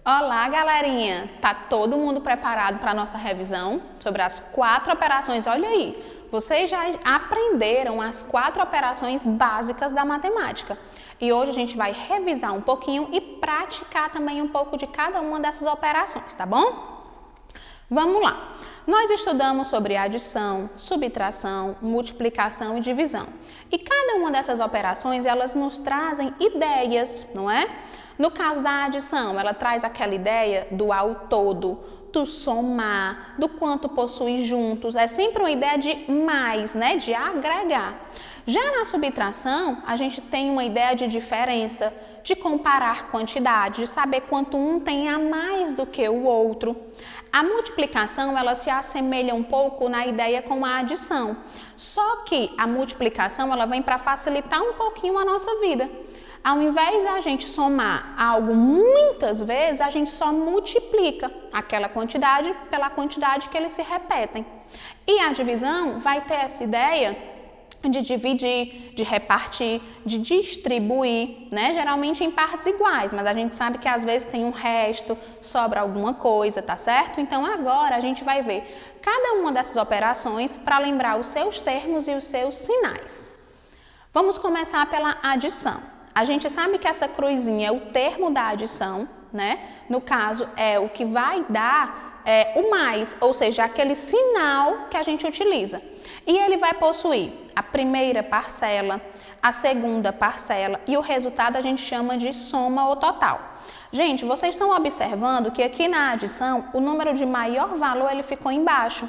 Olá, galerinha! Tá todo mundo preparado para a nossa revisão sobre as 4 operações? Olha aí, vocês já aprenderam as 4 operações básicas da matemática. E hoje a gente vai revisar um pouquinho e praticar também um pouco de cada uma dessas operações, tá bom? Vamos lá! Nós estudamos sobre adição, subtração, multiplicação e divisão. E cada uma dessas operações, elas nos trazem ideias, não é? No caso da adição, ela traz aquela ideia do ao todo, do somar, do quanto possui juntos. É sempre uma ideia de mais, né? De agregar. Já na subtração, a gente tem uma ideia de diferença, de comparar quantidade, de saber quanto um tem a mais do que o outro. A multiplicação, ela se assemelha um pouco na ideia com a adição. Só que a multiplicação, ela vem para facilitar um pouquinho a nossa vida. Ao invés de a gente somar algo muitas vezes, a gente só multiplica aquela quantidade pela quantidade que eles se repetem. E a divisão vai ter essa ideia de dividir, de repartir, de distribuir, né? Geralmente em partes iguais, mas a gente sabe que às vezes tem um resto, sobra alguma coisa, tá certo? Então agora a gente vai ver cada uma dessas operações para lembrar os seus termos e os seus sinais. Vamos começar pela adição. A gente sabe que essa cruzinha é o termo da adição, né? No caso, é o que vai dar o mais, ou seja, aquele sinal que a gente utiliza. E ele vai possuir a primeira parcela, a segunda parcela e o resultado a gente chama de soma ou total. Gente, vocês estão observando que aqui na adição, o número de maior valor ele ficou embaixo.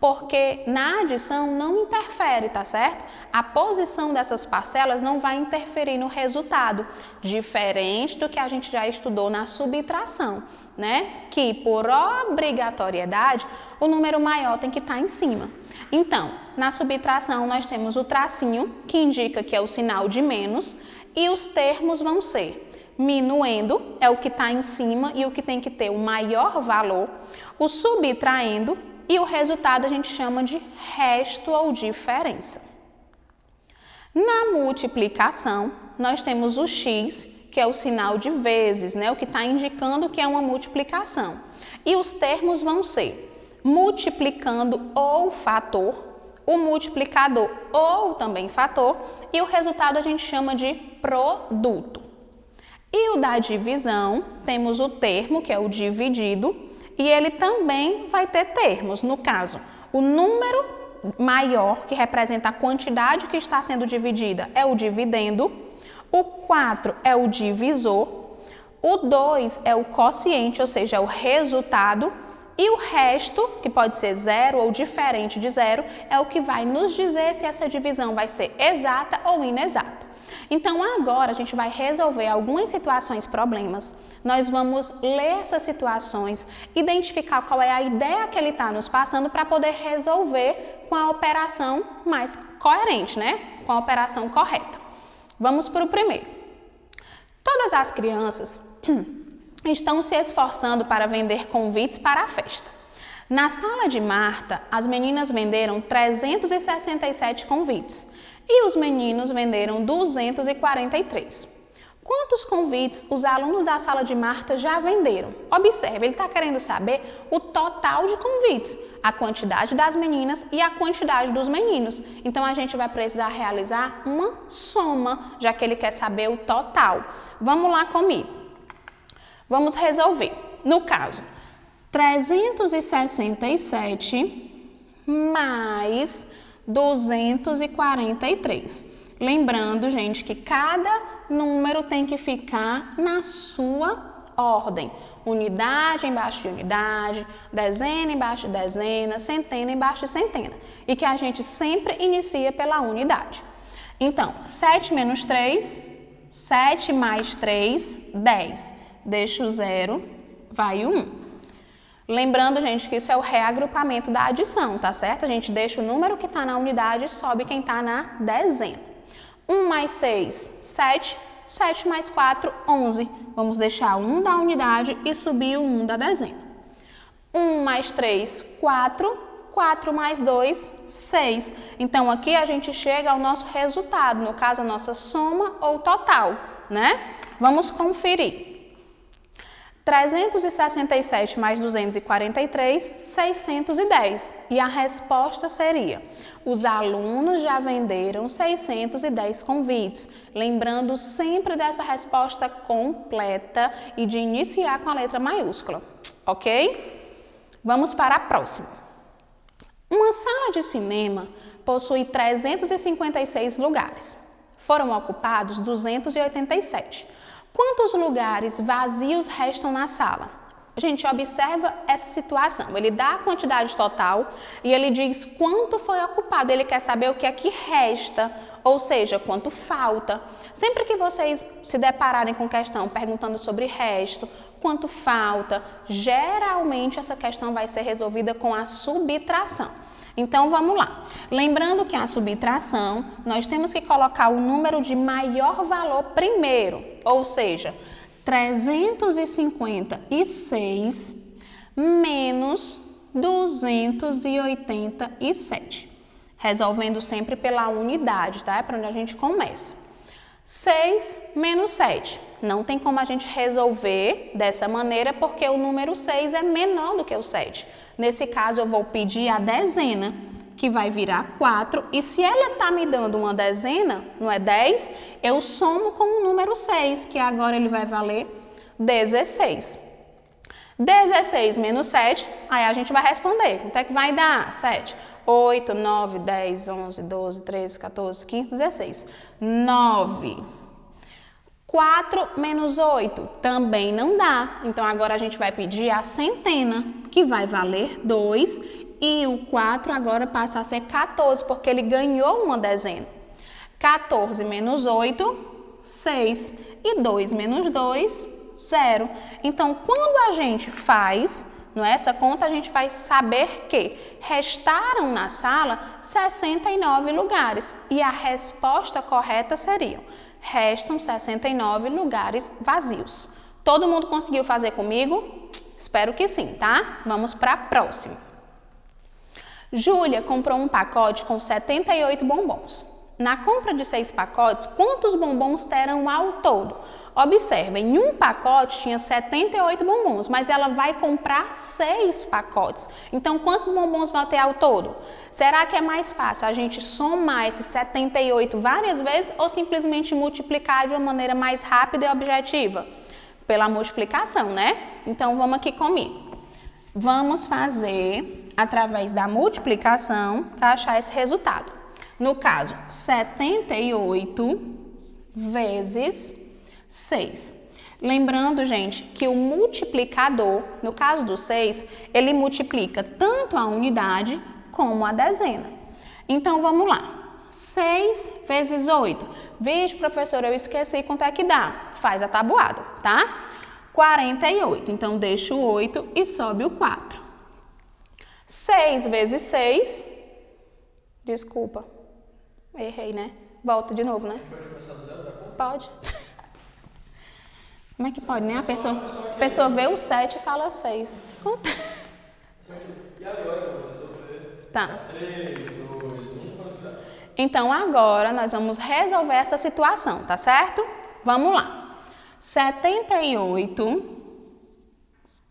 Porque na adição não interfere, tá certo? A posição dessas parcelas não vai interferir no resultado, diferente do que a gente já estudou na subtração, né? Que por obrigatoriedade, o número maior tem que estar em cima. Então, na subtração nós temos o tracinho, que indica que é o sinal de menos, e os termos vão ser minuendo, é o que está em cima e o que tem que ter o maior valor, o subtraindo, e o resultado a gente chama de resto ou diferença. Na multiplicação, nós temos o x, que é o sinal de vezes, né? O que está indicando que é uma multiplicação. E os termos vão ser multiplicando ou fator, o multiplicador ou também fator, e o resultado a gente chama de produto. E o da divisão, temos o termo, que é o dividido, e ele também vai ter termos, no caso, o número maior, que representa a quantidade que está sendo dividida, é o dividendo, o 4 é o divisor, o 2 é o quociente, ou seja, é o resultado, e o resto, que pode ser zero ou diferente de zero, é o que vai nos dizer se essa divisão vai ser exata ou inexata. Então, agora a gente vai resolver algumas situações, problemas. Nós vamos ler essas situações, identificar qual é a ideia que ele está nos passando para poder resolver com a operação mais coerente, né? Com a operação correta. Vamos para o primeiro. Todas as crianças estão se esforçando para vender convites para a festa. Na sala de Marta, as meninas venderam 367 convites e os meninos venderam 243. Quantos convites os alunos da sala de Marta já venderam? Observe, ele está querendo saber o total de convites, a quantidade das meninas e a quantidade dos meninos. Então, a gente vai precisar realizar uma soma, já que ele quer saber o total. Vamos lá comigo. Vamos resolver. No caso, 367 mais 243. Lembrando, gente, que cada número tem que ficar na sua ordem. Unidade embaixo de unidade, dezena embaixo de dezena, centena embaixo de centena. E que a gente sempre inicia pela unidade. Então, 7 menos 3, 7 mais 3, 10. Deixa o 0, vai o 1. Lembrando, gente, que isso é o reagrupamento da adição, tá certo? A gente deixa o número que está na unidade e sobe quem está na dezena. 1 mais 6, 7. 7 mais 4, 11. Vamos deixar o 1 da unidade e subir o 1 da dezena. 1 mais 3, 4. 4 mais 2, 6. Então, aqui a gente chega ao nosso resultado, no caso, a nossa soma ou total, né? Vamos conferir. 367 mais 243, 610. E a resposta seria: os alunos já venderam 610 convites. Lembrando sempre dessa resposta completa e de iniciar com a letra maiúscula, ok? Vamos para a próxima. Uma sala de cinema possui 356 lugares. Foram ocupados 287. Quantos lugares vazios restam na sala? Gente, observa essa situação. Ele dá a quantidade total e ele diz quanto foi ocupado. Ele quer saber o que é que resta, ou seja, quanto falta. Sempre que vocês se depararem com questão perguntando sobre resto, quanto falta, geralmente essa questão vai ser resolvida com a subtração. Então, vamos lá. Lembrando que a subtração, nós temos que colocar o número de maior valor primeiro, ou seja, 356 menos 287. Resolvendo sempre pela unidade, tá? É para onde a gente começa. 6 menos 7. Não tem como a gente resolver dessa maneira, porque o número 6 é menor do que o 7. Nesse caso, eu vou pedir a dezena, que vai virar 4. E se ela está me dando uma dezena, não é 10, eu somo com o número 6, que agora ele vai valer 16. 16 menos 7, aí a gente vai responder. Quanto é que vai dar? 7. 8, 9, 10, 11, 12, 13, 14, 15, 16. 9. 4 menos 8 também não dá. Então, agora a gente vai pedir a centena, que vai valer 2. E o 4 agora passa a ser 14, porque ele ganhou uma dezena. 14 menos 8, 6. E 2 menos 2, 0. Então, quando a gente faz essa conta, a gente vai saber que restaram na sala 69 lugares. E a resposta correta seria: restam 69 lugares vazios. Todo mundo conseguiu fazer comigo? Espero que sim, tá? Vamos para a próxima. Júlia comprou um pacote com 78 bombons. Na compra de 6 pacotes, quantos bombons terão ao todo? Observem, em um pacote tinha 78 bombons, mas ela vai comprar 6 pacotes. Então, quantos bombons vai ter ao todo? Será que é mais fácil a gente somar esses 78 várias vezes ou simplesmente multiplicar de uma maneira mais rápida e objetiva? Pela multiplicação, né? Então, vamos aqui comigo. Vamos fazer através da multiplicação para achar esse resultado. No caso, 78 vezes 6. Lembrando, gente, que o multiplicador, no caso do 6, ele multiplica tanto a unidade como a dezena. Então, vamos lá. 6 vezes 8. Vixe, professora, eu esqueci quanto é que dá. Faz a tabuada, tá? 48. Então, deixa o 8 e sobe o 4. 6 vezes 6. Desculpa. Errei, né? Volta de novo, né? Pode. Como é que pode, né? A pessoa vê o 7 e fala 6. E agora, tá. 3, 2, 1, quanto dá? Então, agora nós vamos resolver essa situação, tá certo? Vamos lá. 78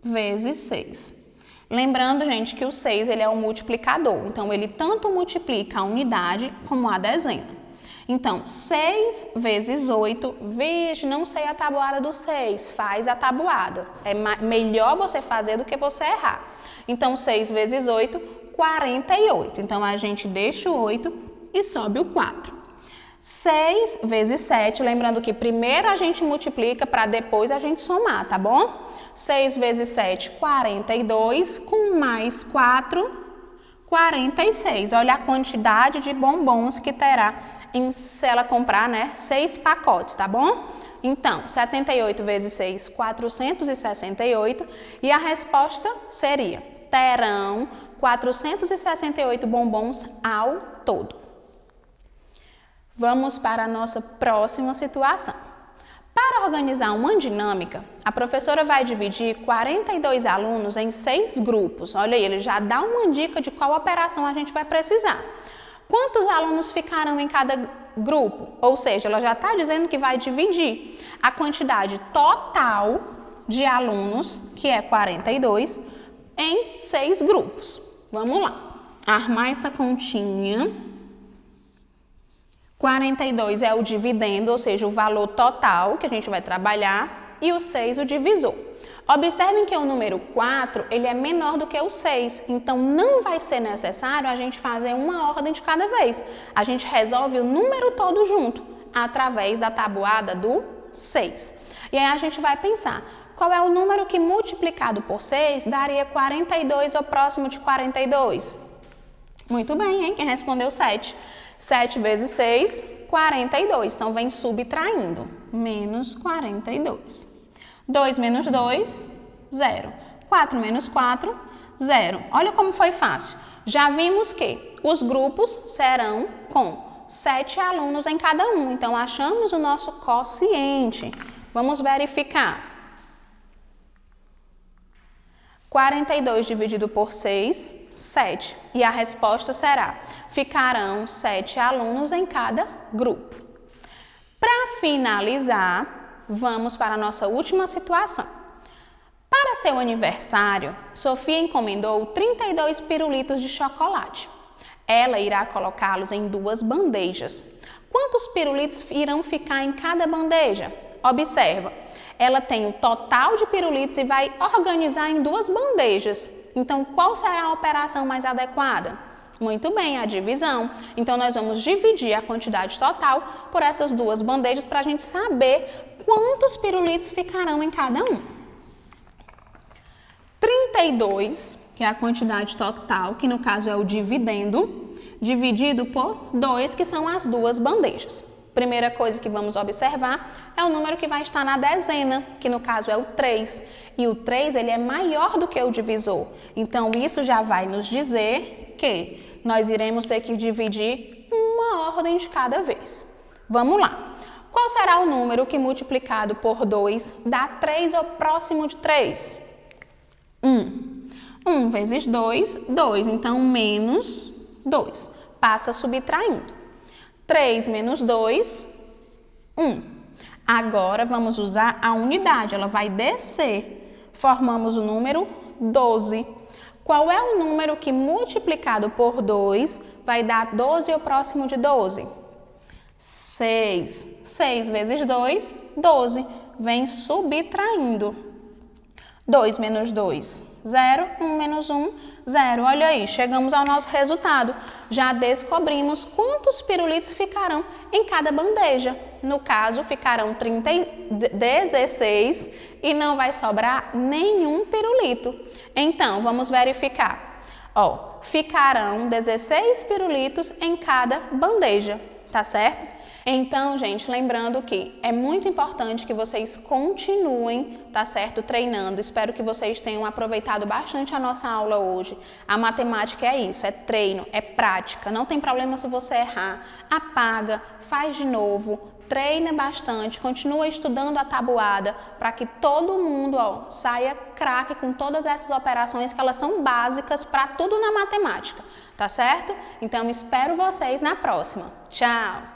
vezes 6. Lembrando, gente, que o 6 ele é um multiplicador. Então, ele tanto multiplica a unidade como a dezena. Então, 6 vezes 8, vixe, não sei a tabuada do 6, faz a tabuada. É melhor você fazer do que você errar. Então, 6 vezes 8, 48. Então, a gente deixa o 8 e sobe o 4. 6 vezes 7, lembrando que primeiro a gente multiplica para depois a gente somar, tá bom? 6 vezes 7, 42, com mais 4, 46. Olha a quantidade de bombons que terá se ela comprar, 6 pacotes, tá bom? Então, 78 vezes 6, 468. E a resposta seria: terão 468 bombons ao todo. Vamos para a nossa próxima situação. Para organizar uma dinâmica, a professora vai dividir 42 alunos em 6 grupos. Olha aí, ele já dá uma dica de qual operação a gente vai precisar. Quantos alunos ficarão em cada grupo? Ou seja, ela já está dizendo que vai dividir a quantidade total de alunos, que é 42, em 6 grupos. Vamos lá, armar essa continha. 42 é o dividendo, ou seja, o valor total que a gente vai trabalhar, e o 6 o divisor. Observem que o número 4, ele é menor do que o 6, então não vai ser necessário a gente fazer uma ordem de cada vez. A gente resolve o número todo junto, através da tabuada do 6. E aí a gente vai pensar, qual é o número que multiplicado por 6 daria 42 ou próximo de 42? Muito bem, hein? Quem respondeu 7. 7 vezes 6, 42. Então, vem subtraindo. Menos 42. 2 menos 2, 0. 4 menos 4, 0. Olha como foi fácil. Já vimos que os grupos serão com 7 alunos em cada um. Então, achamos o nosso quociente. Vamos verificar. 42 dividido por 6, 7. E a resposta será, ficarão 7 alunos em cada grupo. Para finalizar, vamos para a nossa última situação. Para seu aniversário, Sofia encomendou 32 pirulitos de chocolate. Ela irá colocá-los em 2 bandejas. Quantos pirulitos irão ficar em cada bandeja? Observa, ela tem o total de pirulitos e vai organizar em 2 bandejas. Então, qual será a operação mais adequada? Muito bem, a divisão. Então, nós vamos dividir a quantidade total por essas 2 bandejas para a gente saber quantos pirulitos ficarão em cada um. 32, que é a quantidade total, que no caso é o dividendo, dividido por 2, que são as 2 bandejas. Primeira coisa que vamos observar é o número que vai estar na dezena, que no caso é o 3. E o 3 ele é maior do que o divisor. Então, isso já vai nos dizer que nós iremos ter que dividir uma ordem de cada vez. Vamos lá. Qual será o número que multiplicado por 2 dá 3 ou próximo de 3? 1. 1 vezes 2, 2. Então, menos 2. Passa subtraindo. 3 menos 2, 1. Agora, vamos usar a unidade, ela vai descer. Formamos o número 12. Qual é o número que multiplicado por 2 vai dar 12 ou próximo de 12? 6. 6 vezes 2, 12. Vem subtraindo. 2 menos 2, 0. 1 menos 1, 0. Olha aí, chegamos ao nosso resultado. Já descobrimos quantos pirulitos ficarão em cada bandeja. No caso, ficarão 16 e não vai sobrar nenhum pirulito. Então, vamos verificar. Ó, ficarão 16 pirulitos em cada bandeja, tá certo? Então, gente, lembrando que é muito importante que vocês continuem, tá certo, treinando. Espero que vocês tenham aproveitado bastante a nossa aula hoje. A matemática é isso, é treino, é prática. Não tem problema se você errar. Apaga, faz de novo, treina bastante, continua estudando a tabuada para que todo mundo saia craque com todas essas operações que elas são básicas para tudo na matemática, tá certo? Então, espero vocês na próxima. Tchau!